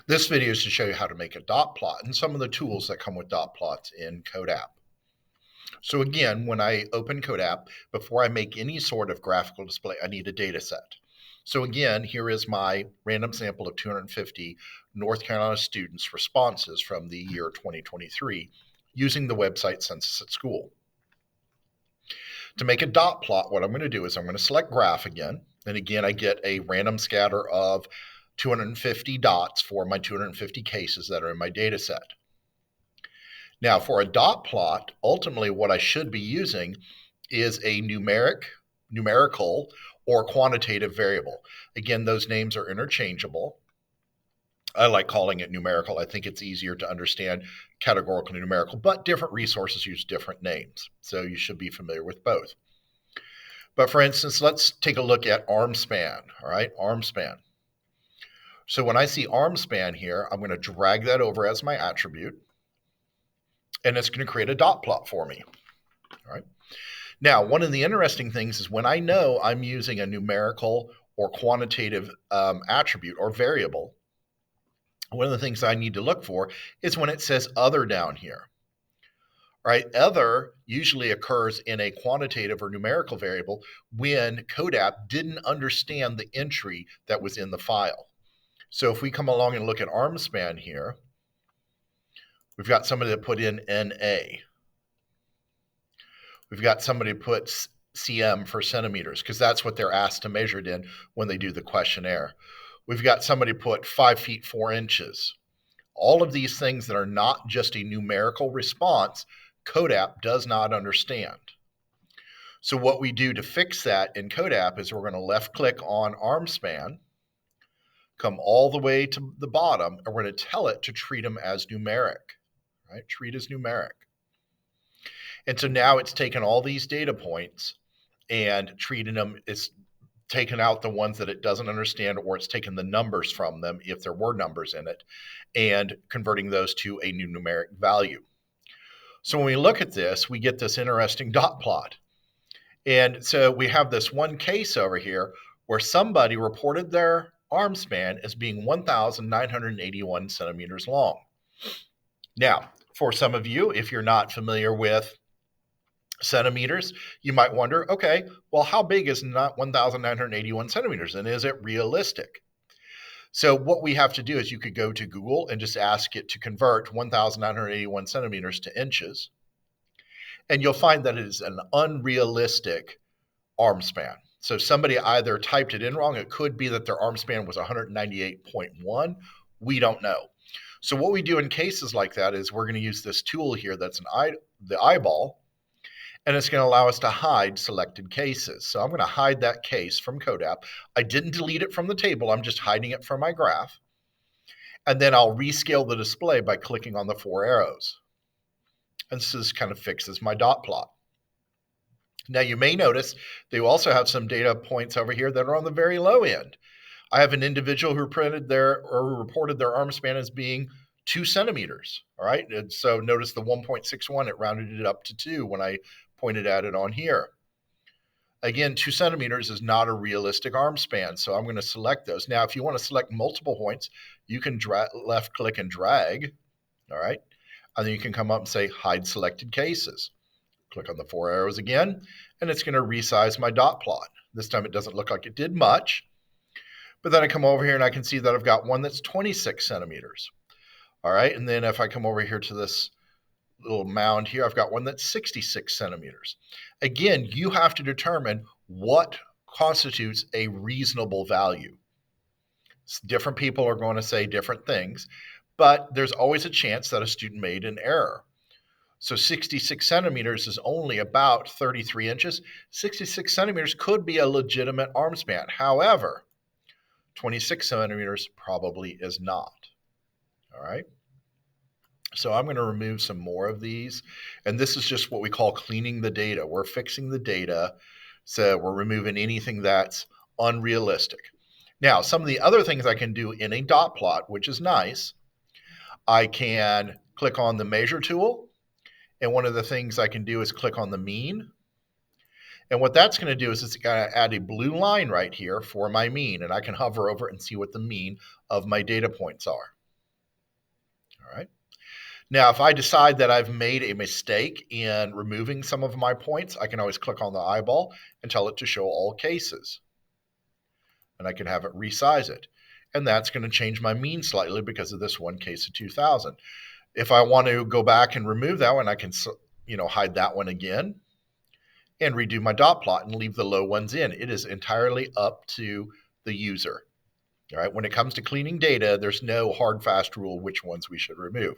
This video is to show you how to make a dot plot and some of the tools that come with dot plots in CODAP. So again, when I open CODAP, before I make any sort of graphical display, I need a data set. So again, here is my random sample of 250 North Carolina students' responses from the year 2023 using the website Census at School. To make a dot plot, what I'm going to do is I'm going to select graph again. And again, I get a random scatter of 250 dots for my 250 cases that are in my data set. Now, for a dot plot, ultimately what I should be using is a numerical, or quantitative variable. Again, those names are interchangeable. I like calling it numerical. I think it's easier to understand categorical and numerical, but different resources use different names. So you should be familiar with both. But for instance, let's take a look at arm span, all right, arm span. So when I see arm span here, I'm going to drag that over as my attribute, and it's going to create a dot plot for me, all right? Now, one of the interesting things is when I know I'm using a numerical or quantitative attribute or variable, one of the things I need to look for is when it says other down here. All right, other usually occurs in a quantitative or numerical variable when CODAP didn't understand the entry that was in the file. So if we come along and look at arm span here, we've got somebody that put in NA. We've got somebody put cm for centimeters because that's what they're asked to measure it in when they do the questionnaire. We've got somebody put 5 feet 4 inches. All of these things that are not just a numerical response, CODAP does not understand. So what we do to fix that in CODAP is we're going to left click on arm span, come all the way to the bottom, and we're going to tell it to treat them as numeric, right? Treat as numeric. And so now it's taken all these data points and treating them, it's taken out the ones that it doesn't understand, or it's taken the numbers from them if there were numbers in it, and converting those to a new numeric value. So when we look at this, we get this interesting dot plot. And so we have this one case over here where somebody reported their arm span as being 1,981 centimeters long. Now, for some of you, if you're not familiar with centimeters, you might wonder, okay, well, how big is not 1,981 centimeters, and is it realistic? So what we have to do is you could go to Google and just ask it to convert 1,981 centimeters to inches, and you'll find that it is an unrealistic arm span. So somebody either typed it in wrong. It could be that their arm span was 198.1. We don't know. So what we do in cases like that is we're going to use this tool here that's the eyeball, and it's going to allow us to hide selected cases. So I'm going to hide that case from CODAP. I didn't delete it from the table. I'm just hiding it from my graph. And then I'll rescale the display by clicking on the 4 arrows. And this kind of fixes my dot plot. Now you may notice they also have some data points over here that are on the very low end. I have an individual who reported their arm span as being 2 centimeters. All right. And so notice the 1.61, it rounded it up to 2 when I pointed at it on here. Again, 2 centimeters is not a realistic arm span, so I'm going to select those. Now, if you want to select multiple points, you can left click and drag, all right? And then you can come up and say hide selected cases. Click on the 4 arrows again, and it's going to resize my dot plot. This time it doesn't look like it did much, but then I come over here and I can see that I've got one that's 26 centimeters. All right, and then if I come over here to this little mound here, I've got one that's 66 centimeters. Again, you have to determine what constitutes a reasonable value. Different people are going to say different things, but there's always a chance that a student made an error. So 66 centimeters is only about 33 inches. 66 centimeters could be a legitimate arm span. However, 26 centimeters probably is not. All right. So I'm going to remove some more of these. And this is just what we call cleaning the data. We're fixing the data. So we're removing anything that's unrealistic. Now, some of the other things I can do in a dot plot, which is nice, I can click on the measure tool. And one of the things I can do is click on the mean. And what that's going to do is it's going to add a blue line right here for my mean. And I can hover over it and see what the mean of my data points are. All right. Now, if I decide that I've made a mistake in removing some of my points, I can always click on the eyeball and tell it to show all cases. And I can have it resize it. And that's going to change my mean slightly because of this one case of 2000. If I want to go back and remove that one, I can hide that one again and redo my dot plot and leave the low ones in. It is entirely up to the user. All right. When it comes to cleaning data, there's no hard, fast rule which ones we should remove.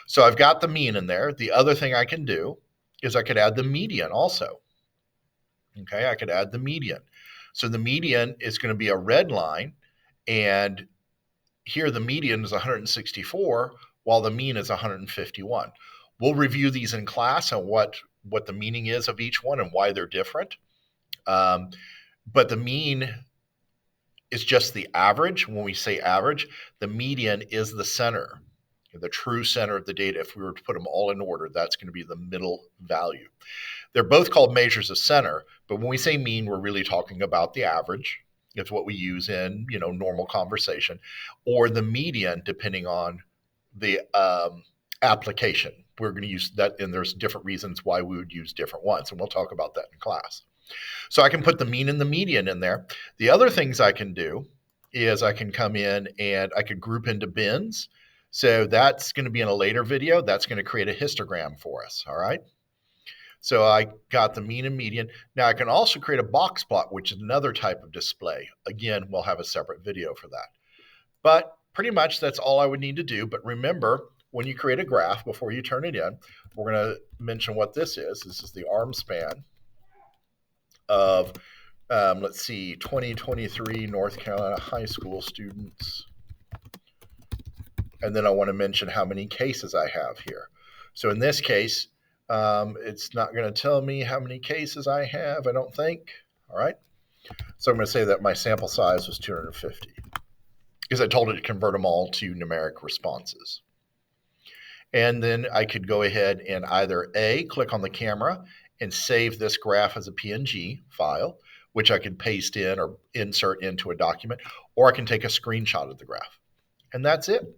So I've got the mean in there. The other thing I can do is I could add the median also. Okay. I could add the median. So the median is going to be a red line. And here the median is 164, while the mean is 151. We'll review these in class and what the meaning is of each one and why they're different. But the mean is just the average. When we say average, the median is the center, the true center of the data. If we were to put them all in order, that's going to be the middle value. They're both called measures of center, but when we say mean, we're really talking about the average. It's what we use in normal conversation, or the median, depending on the application. We're going to use that, and there's different reasons why we would use different ones, and we'll talk about that in class. So I can put the mean and the median in there. The other things I can do is I can come in and I could group into bins. So that's going to be in a later video. That's going to create a histogram for us, all right? So I got the mean and median. Now I can also create a box plot, which is another type of display. Again, we'll have a separate video for that. But pretty much that's all I would need to do. But remember, when you create a graph, before you turn it in, we're going to mention what this is. This is the arm span of, let's see, 2023 North Carolina high school students. And then I want to mention how many cases I have here. So in this case, it's not going to tell me how many cases I have, I don't think. All right. So I'm going to say that my sample size was 250 because I told it to convert them all to numeric responses. And then I could go ahead and either A, click on the camera and save this graph as a PNG file, which I could paste in or insert into a document, or I can take a screenshot of the graph. And that's it.